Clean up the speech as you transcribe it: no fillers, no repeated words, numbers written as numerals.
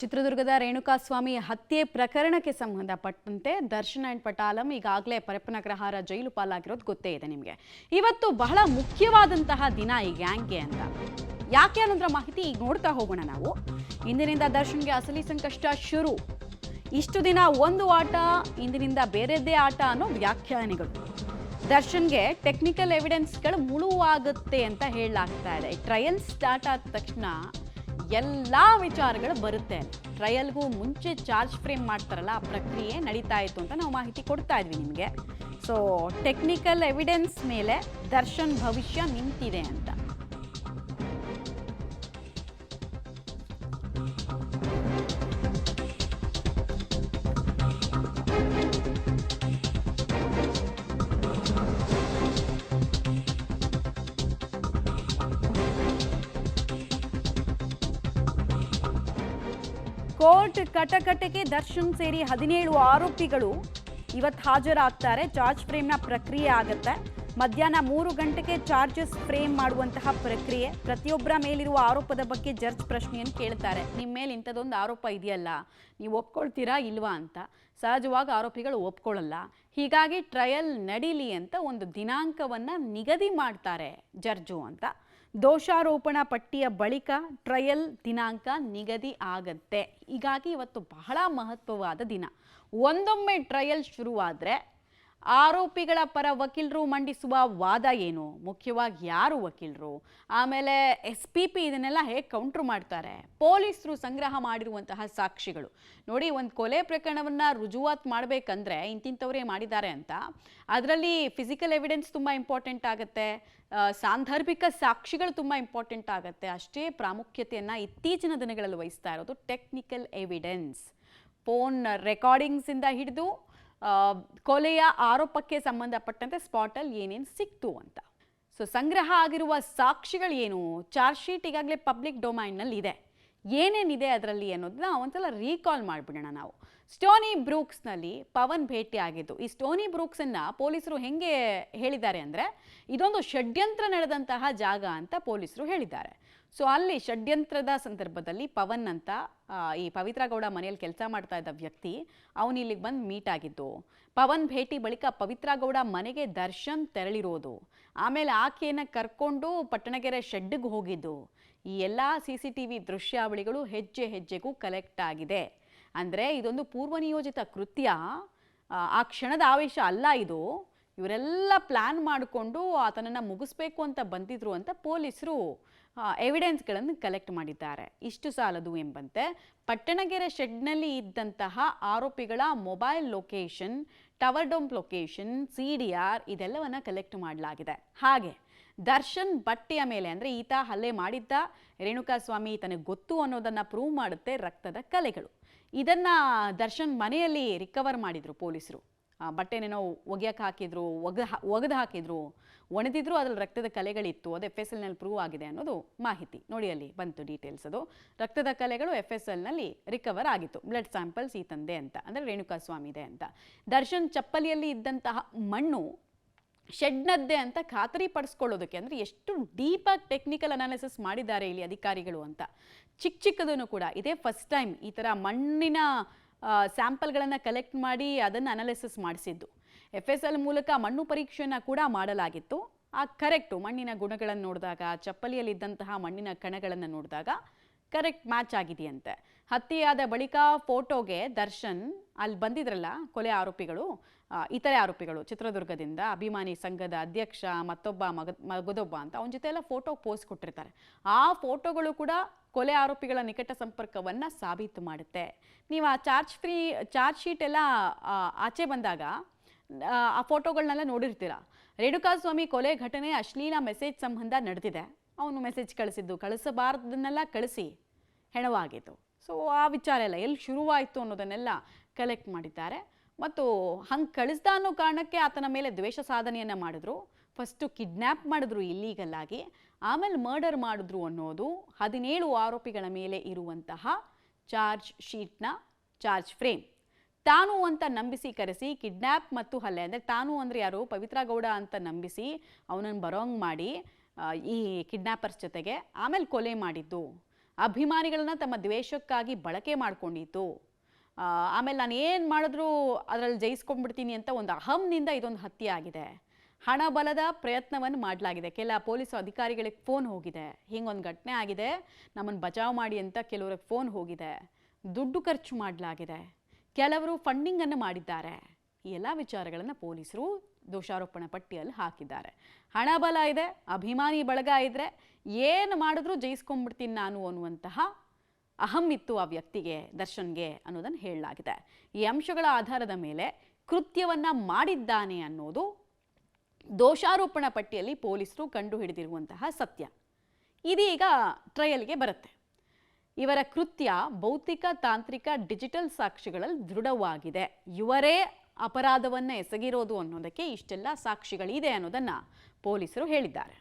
ಚಿತ್ರದುರ್ಗದ ರೇಣುಕಾಸ್ವಾಮಿ ಹತ್ಯೆ ಪ್ರಕರಣಕ್ಕೆ ಸಂಬಂಧಪಟ್ಟಂತೆ ದರ್ಶನ್ ಅಂಡ್ ಪಟಾಲಂ ಈಗಾಗಲೇ ಪರಪ್ಪನಗ್ರಹಾರ ಜೈಲು ಪಾಲಾಗಿರೋದು ಗೊತ್ತೇ ಇದೆ ನಿಮಗೆ. ಇವತ್ತು ಬಹಳ ಮುಖ್ಯವಾದಂತಹ ದಿನ ಈ ಗ್ಯಾಂಗ್ಗೆ ಅಂತ. ಯಾಕೆ ಅನ್ನೋದ್ರ ಮಾಹಿತಿ ಈಗ ನೋಡ್ತಾ ಹೋಗೋಣ ನಾವು. ಇಂದಿನಿಂದ ದರ್ಶನ್ಗೆ ಅಸಲಿ ಸಂಕಷ್ಟ ಶುರು. ಇಷ್ಟು ದಿನ ಒಂದು ಆಟ, ಇಂದಿನಿಂದ ಬೇರೆದ್ದೇ ಆಟ ಅನ್ನೋ ವ್ಯಾಖ್ಯಾನಿಗಳು. ದರ್ಶನ್ಗೆ ಟೆಕ್ನಿಕಲ್ ಎವಿಡೆನ್ಸ್ಗಳು ಮುಳುವಾಗುತ್ತೆ ಅಂತ ಹೇಳಲಾಗ್ತಾ ಇದೆ. ಟ್ರಯಲ್ ಸ್ಟಾರ್ಟ್ ಆದ ತಕ್ಷಣ ಎಲ್ಲ ವಿಚಾರಗಳು ಬರುತ್ತೆ. ಟ್ರಯಲ್ಗೂ ಮುಂಚೆ ಚಾರ್ಜ್ ಫ್ರೇಮ್ ಮಾಡ್ತಾರಲ್ಲ, ಆ ಪ್ರಕ್ರಿಯೆ ನಡೀತಾ ಇತ್ತು ಅಂತ ನಾವು ಮಾಹಿತಿ ಕೊಡ್ತಾ ಇದ್ವಿ ನಿಮಗೆ. ಸೊ ಟೆಕ್ನಿಕಲ್ ಎವಿಡೆನ್ಸ್ ಮೇಲೆ ದರ್ಶನ್ ಭವಿಷ್ಯ ನಿಂತಿದೆ ಅಂತ. ಕೋರ್ಟ್ ಕಟಕಟೆಗೆ ದರ್ಶನ್ ಸೇರಿ 17 ಆರೋಪಿಗಳು ಇವತ್ತು ಹಾಜರಾಗ್ತಾರೆ. ಚಾರ್ಜ್ ಫ್ರೇಮ್ನ ಪ್ರಕ್ರಿಯೆ ಆಗುತ್ತೆ. ಮಧ್ಯಾಹ್ನ 3 ಗಂಟೆಗೆ ಚಾರ್ಜಸ್ ಫ್ರೇಮ್ ಮಾಡುವಂತಹ ಪ್ರಕ್ರಿಯೆ. ಪ್ರತಿಯೊಬ್ಬರ ಮೇಲಿರುವ ಆರೋಪದ ಬಗ್ಗೆ ಜಡ್ಜ್ ಪ್ರಶ್ನೆಯನ್ನು ಕೇಳ್ತಾರೆ. ನಿಮ್ಮ ಮೇಲೆ ಇಂಥದ್ದೊಂದು ಆರೋಪ ಇದೆಯಲ್ಲ, ನೀವು ಒಪ್ಕೊಳ್ತೀರಾ ಇಲ್ವಾ ಅಂತ. ಸಹಜವಾಗಿ ಆರೋಪಿಗಳು ಒಪ್ಕೊಳ್ಳಲ್ಲ. ಹೀಗಾಗಿ ಟ್ರಯಲ್ ನಡೀಲಿ ಅಂತ ಒಂದು ದಿನಾಂಕವನ್ನು ನಿಗದಿ ಮಾಡ್ತಾರೆ ಜಡ್ಜು ಅಂತ. ದೋಷಾರೋಪಣಾ ಪಟ್ಟಿಯ ಬಳಿಕ ಟ್ರಯಲ್ ದಿನಾಂಕ ನಿಗದಿ ಆಗತ್ತೆ. ಹೀಗಾಗಿ ಇವತ್ತು ಬಹಳ ಮಹತ್ವವಾದ ದಿನ. ಒಂದೊಮ್ಮೆ ಟ್ರಯಲ್ ಶುರುವಾದರೆ ಆರೋಪಿಗಳ ಪರ ವಕೀಲರು ಮಂಡಿಸುವ ವಾದ ಏನು, ಮುಖ್ಯವಾಗಿ ಯಾರು ವಕೀಲರು, ಆಮೇಲೆ SPP ಇದನ್ನೆಲ್ಲ ಹೇಗೆ ಕೌಂಟ್ರ್ ಮಾಡ್ತಾರೆ, ಪೊಲೀಸರು ಸಂಗ್ರಹ ಮಾಡಿರುವಂತಹ ಸಾಕ್ಷಿಗಳು. ನೋಡಿ, ಒಂದು ಕೊಲೆ ಪ್ರಕರಣವನ್ನು ರುಜುವಾತ್ ಮಾಡಬೇಕಂದ್ರೆ ಇಂತಿಂಥವರೇ ಮಾಡಿದ್ದಾರೆ ಅಂತ, ಅದರಲ್ಲಿ ಫಿಸಿಕಲ್ ಎವಿಡೆನ್ಸ್ ತುಂಬ ಇಂಪಾರ್ಟೆಂಟ್ ಆಗುತ್ತೆ, ಸಾಂದರ್ಭಿಕ ಸಾಕ್ಷಿಗಳು ತುಂಬ ಇಂಪಾರ್ಟೆಂಟ್ ಆಗುತ್ತೆ. ಅಷ್ಟೇ ಪ್ರಾಮುಖ್ಯತೆಯನ್ನು ಇತ್ತೀಚಿನ ದಿನಗಳಲ್ಲಿ ವಹಿಸ್ತಾ ಇರೋದು ಟೆಕ್ನಿಕಲ್ ಎವಿಡೆನ್ಸ್. ಫೋನ್ ರೆಕಾರ್ಡಿಂಗ್ಸಿಂದ ಹಿಡಿದು ಕೊಲೆಯ ಆರೋಪಕ್ಕೆ ಸಂಬಂಧಪಟ್ಟಂತೆ ಸ್ಪಾಟಲ್ಲಿ ಏನೇನು ಸಿಕ್ತು ಅಂತ. ಸೊ ಸಂಗ್ರಹ ಆಗಿರುವ ಸಾಕ್ಷಿಗಳು ಏನು, ಚಾರ್ಜ್ ಶೀಟ್ ಈಗಾಗಲೇ ಪಬ್ಲಿಕ್ ಡೊಮೈನ್ನಲ್ಲಿ ಇದೆ. ಏನೇನಿದೆ ಅದರಲ್ಲಿ ಅನ್ನೋದನ್ನ ಒಂದ್ಸಲ ರೀಕಾಲ್ ಮಾಡಿಬಿಡೋಣ ನಾವು. ಸ್ಟೋನಿ ಬ್ರೂಕ್ಸ್ನಲ್ಲಿ ಪವನ್ ಭೇಟಿ ಆಗಿದ್ದು. ಈ ಸ್ಟೋನಿ ಬ್ರೂಕ್ಸನ್ನು ಪೊಲೀಸರು ಹೆಂಗೆ ಹೇಳಿದ್ದಾರೆ ಅಂದರೆ, ಇದೊಂದು ಷಡ್ಯಂತ್ರ ನಡೆದಂತಹ ಜಾಗ ಅಂತ ಪೊಲೀಸರು ಹೇಳಿದ್ದಾರೆ. ಸೊ ಅಲ್ಲಿ ಷಡ್ಯಂತ್ರದ ಸಂದರ್ಭದಲ್ಲಿ ಪವನ್ ಅಂತ ಈ ಪವಿತ್ರ ಗೌಡ ಮನೆಯಲ್ಲಿ ಕೆಲಸ ಮಾಡ್ತಾ ಇದ್ದ ವ್ಯಕ್ತಿ, ಅವನು ಇಲ್ಲಿಗೆ ಬಂದು ಮೀಟ್ ಆಗಿದ್ದು. ಪವನ್ ಭೇಟಿ ಬಳಿಕ ಪವಿತ್ರ ಗೌಡ ಮನೆಗೆ ದರ್ಶನ್ ತೆರಳಿರೋದು, ಆಮೇಲೆ ಆಕೆಯನ್ನು ಕರ್ಕೊಂಡು ಪಟ್ಟಣಗೆರೆ ಶೆಡ್ಗೆ ಹೋಗಿದ್ದು. ಈ ಎಲ್ಲ CCTV ದೃಶ್ಯಾವಳಿಗಳು ಹೆಜ್ಜೆ ಹೆಜ್ಜೆಗೂ ಕಲೆಕ್ಟ್ ಆಗಿದೆ. ಅಂದರೆ ಇದೊಂದು ಪೂರ್ವನಿಯೋಜಿತ ಕೃತ್ಯ, ಆ ಕ್ಷಣದ ಆವೇಶ ಅಲ್ಲ ಇದು. ಇವರೆಲ್ಲ ಪ್ಲ್ಯಾನ್ ಮಾಡಿಕೊಂಡು ಆತನನ್ನು ಮುಗಿಸ್ಬೇಕು ಅಂತ ಬಂದಿದ್ರು ಅಂತ ಪೊಲೀಸರು ಎವಿಡೆನ್ಸ್ಗಳನ್ನು ಕಲೆಕ್ಟ್ ಮಾಡಿದ್ದಾರೆ. ಇಷ್ಟು ಸಾಲದು ಎಂಬಂತೆ ಪಟ್ಟಣಗೆರೆ ಶೆಡ್ನಲ್ಲಿ ಇದ್ದಂತಹ ಆರೋಪಿಗಳ mobile location, tower dome location, CDR ಇದೆಲ್ಲವನ್ನು ಕಲೆಕ್ಟ್ ಮಾಡಲಾಗಿದೆ. ಹಾಗೆ ದರ್ಶನ್ ಬಟ್ಟೆಯ ಮೇಲೆ, ಅಂದರೆ ಈತ ಹಲ್ಲೆ ಮಾಡಿದ್ದ, ರೇಣುಕಾಸ್ವಾಮಿ ತನಗೆ ಗೊತ್ತು ಅನ್ನೋದನ್ನು ಪ್ರೂವ್ ಮಾಡುತ್ತೆ ರಕ್ತದ ಕಲೆಗಳು. ಇದನ್ನು ದರ್ಶನ್ ಮನೆಯಲ್ಲಿ ರಿಕವರ್ ಮಾಡಿದರು ಪೊಲೀಸರು. ಬಟ್ಟೆನೇನೋ ಒಗೆಯಕ್ಕೆ ಹಾಕಿದ್ರು, ಒಗೆದು ಹಾಕಿದ್ರು, ಒಣದಿದ್ರು, ಅದ್ರಲ್ಲಿ ರಕ್ತದ ಕಲೆಗಳಿತ್ತು. ಅದು FSLನಲ್ಲಿ ಪ್ರೂವ್ ಆಗಿದೆ ಅನ್ನೋದು ಮಾಹಿತಿ. ನೋಡಿ, ಅಲ್ಲಿ ಬಂತು ಡೀಟೇಲ್ಸ್. ಅದು ರಕ್ತದ ಕಲೆಗಳು FSLನಲ್ಲಿ ರಿಕವರ್ ಆಗಿತ್ತು. ಬ್ಲಡ್ ಸ್ಯಾಂಪಲ್ಸ್ ಈ ತಂದೆ ಅಂತ, ಅಂದರೆ ರೇಣುಕಾಸ್ವಾಮಿ ಇದೆ ಅಂತ. ದರ್ಶನ್ ಚಪ್ಪಲಿಯಲ್ಲಿ ಇದ್ದಂತಹ ಮಣ್ಣು ಶೆಡ್ನದ್ದೇ ಅಂತ ಖಾತರಿ ಪಡಿಸ್ಕೊಳ್ಳೋದಕ್ಕೆ, ಅಂದರೆ ಎಷ್ಟು ಡೀಪಾಗಿ ಟೆಕ್ನಿಕಲ್ ಅನಾಲಿಸಿಸ್ ಮಾಡಿದ್ದಾರೆ ಇಲ್ಲಿ ಅಧಿಕಾರಿಗಳು ಅಂತ. ಚಿಕ್ಕದನ್ನು ಕೂಡ ಇದೇ ಫಸ್ಟ್ ಟೈಮ್ ಈ ಥರ ಮಣ್ಣಿನ ಸ್ಯಾಂಪಲ್ಗಳನ್ನು ಕಲೆಕ್ಟ್ ಮಾಡಿ ಅದನ್ನು ಅನಾಲಿಸಿಸ್ ಮಾಡಿಸಿದ್ದು. FSL ಮೂಲಕ ಮಣ್ಣು ಪರೀಕ್ಷೆಯನ್ನು ಕೂಡ ಮಾಡಲಾಗಿತ್ತು. ಆ ಕರೆಕ್ಟು ಮಣ್ಣಿನ ಗುಣಗಳನ್ನು ನೋಡಿದಾಗ, ಚಪ್ಪಲಿಯಲ್ಲಿದ್ದಂತಹ ಮಣ್ಣಿನ ಕಣಗಳನ್ನು ನೋಡಿದಾಗ ಕರೆಕ್ಟ್ ಮ್ಯಾಚ್ ಆಗಿದೆಯಂತೆ. ಹತ್ಯೆಯಾದ ಬಳಿಕ ಫೋಟೋಗೆ ದರ್ಶನ್ ಅಲ್ಲಿ ಬಂದಿದ್ರಲ್ಲ ಕೊಲೆ ಆರೋಪಿಗಳು, ಇತರೆ ಆರೋಪಿಗಳು ಚಿತ್ರದುರ್ಗದಿಂದ, ಅಭಿಮಾನಿ ಸಂಘದ ಅಧ್ಯಕ್ಷ, ಮತ್ತೊಬ್ಬ ಮಗದೊಬ್ಬ ಅಂತ, ಅವನ ಜೊತೆ ಎಲ್ಲ ಫೋಟೋ ಪೋಸ್ಟ್ ಕೊಟ್ಟಿರ್ತಾರೆ. ಆ ಫೋಟೋಗಳು ಕೂಡ ಕೊಲೆ ಆರೋಪಿಗಳ ನಿಕಟ ಸಂಪರ್ಕವನ್ನು ಸಾಬೀತು ಮಾಡುತ್ತೆ. ನೀವು ಆ ಚಾರ್ಜ್ ಶೀಟ್ ಎಲ್ಲ ಆಚೆ ಬಂದಾಗ ಆ ಫೋಟೋಗಳನ್ನೆಲ್ಲ ನೋಡಿರ್ತೀರ. ರೇಣುಕಾಸ್ವಾಮಿ ಕೊಲೆ ಘಟನೆ ಅಶ್ಲೀಲ ಮೆಸೇಜ್ ಸಂಬಂಧ ನಡೆದಿದೆ. ಅವನು ಮೆಸೇಜ್ ಕಳಿಸಬಾರ್ದನ್ನೆಲ್ಲ ಕಳಿಸಿ ಹೆಣವಾಗಿತ್ತು. ಸೊ ಆ ವಿಚಾರ ಎಲ್ಲ ಎಲ್ಲಿ ಶುರುವಾಯಿತು ಅನ್ನೋದನ್ನೆಲ್ಲ ಕಲೆಕ್ಟ್ ಮಾಡಿದ್ದಾರೆ. ಮತ್ತು ಹಂಗೆ ಕಳಿಸ್ದ ಅನ್ನೋ ಕಾರಣಕ್ಕೆ ಆತನ ಮೇಲೆ ದ್ವೇಷ ಸಾಧನೆಯನ್ನು ಮಾಡಿದ್ರು. ಫಸ್ಟು ಕಿಡ್ನ್ಯಾಪ್ ಮಾಡಿದ್ರು ಇಲ್ಲೀಗಲ್ ಆಗಿ, ಆಮೇಲೆ ಮರ್ಡರ್ ಮಾಡಿದ್ರು ಅನ್ನೋದು 17 ಆರೋಪಿಗಳ ಮೇಲೆ ಇರುವಂತಹ ಚಾರ್ಜ್ ಶೀಟ್ನ ಚಾರ್ಜ್ ಫ್ರೇಮ್. ತಾನು ಅಂತ ನಂಬಿಸಿ ಕರೆಸಿ ಕಿಡ್ನ್ಯಾಪ್ ಮತ್ತು ಹಲ್ಲೆ, ಅಂದರೆ ತಾನು ಅಂದರೆ ಯಾರು, ಪವಿತ್ರ ಗೌಡ ಅಂತ ನಂಬಿಸಿ ಅವನನ್ನು ಬರೋಂಗೆ ಮಾಡಿ ಈ ಕಿಡ್ನ್ಯಾಪರ್ಸ್ ಜೊತೆಗೆ ಆಮೇಲೆ ಕೊಲೆ ಮಾಡಿದ್ದು. ಅಭಿಮಾನಿಗಳನ್ನ ತಮ್ಮ ದ್ವೇಷಕ್ಕಾಗಿ ಬಳಕೆ ಮಾಡ್ಕೊಂಡಿತ್ತು. ಆಮೇಲೆ ನಾನು ಏನು ಮಾಡಿದ್ರೂ ಅದರಲ್ಲಿ ಜಯಿಸ್ಕೊಂಡ್ಬಿಡ್ತೀನಿ ಅಂತ ಒಂದು ಅಹಂನಿಂದ ಇದೊಂದು ಹತ್ಯೆ ಆಗಿದೆ. ಹಣ ಬಲದ ಪ್ರಯತ್ನವನ್ನು ಮಾಡಲಾಗಿದೆ. ಕೆಲ ಪೊಲೀಸ್ ಅಧಿಕಾರಿಗಳಿಗೆ ಫೋನ್ ಹೋಗಿದೆ, ಹಿಂಗೊಂದು ಘಟನೆ ಆಗಿದೆ, ನಮ್ಮನ್ನು ಬಚಾವ್ ಮಾಡಿ ಅಂತ ಕೆಲವ್ರಿಗೆ ಫೋನ್ ಹೋಗಿದೆ, ದುಡ್ಡು ಖರ್ಚು ಮಾಡಲಾಗಿದೆ, ಕೆಲವರು ಫಂಡಿಂಗನ್ನು ಮಾಡಿದ್ದಾರೆ. ಈ ಎಲ್ಲ ವಿಚಾರಗಳನ್ನು ಪೊಲೀಸರು ದೋಷಾರೋಪಣಾ ಪಟ್ಟಿಯಲ್ಲಿ ಹಾಕಿದ್ದಾರೆ. ಹಣ ಬಲ ಇದೆ, ಅಭಿಮಾನಿ ಬಳಗ ಇದ್ದರೆ ಏನು ಮಾಡಿದ್ರೂ ಜಯಿಸ್ಕೊಂಡ್ಬಿಡ್ತೀನಿ ನಾನು ಅನ್ನುವಂತಹ ಅಹಂ ಇತ್ತು ಆ ವ್ಯಕ್ತಿಗೆ, ದರ್ಶನ್ಗೆ ಅನ್ನೋದನ್ನು ಹೇಳಲಾಗಿದೆ. ಈ ಅಂಶಗಳ ಆಧಾರದ ಮೇಲೆ ಕೃತ್ಯವನ್ನು ಮಾಡಿದ್ದಾನೆ ಅನ್ನೋದು ದೋಷಾರೋಪಣಾ ಪಟ್ಟಿಯಲ್ಲಿ ಪೊಲೀಸರು ಕಂಡು ಹಿಡಿದಿರುವಂತಹ ಸತ್ಯ. ಇದೀಗ ಟ್ರಯಲ್ಗೆ ಬರುತ್ತೆ. ಇವರ ಕೃತ್ಯ ಭೌತಿಕ, ತಾಂತ್ರಿಕ, ಡಿಜಿಟಲ್ ಸಾಕ್ಷಿಗಳಲ್ಲಿ ದೃಢವಾಗಿದೆ. ಇವರೇ ಅಪರಾಧವನ್ನು ಎಸಗಿರೋದು ಅನ್ನೋದಕ್ಕೆ ಇಷ್ಟೆಲ್ಲ ಸಾಕ್ಷಿಗಳಿದೆ ಅನ್ನೋದನ್ನು ಪೊಲೀಸರು ಹೇಳಿದ್ದಾರೆ.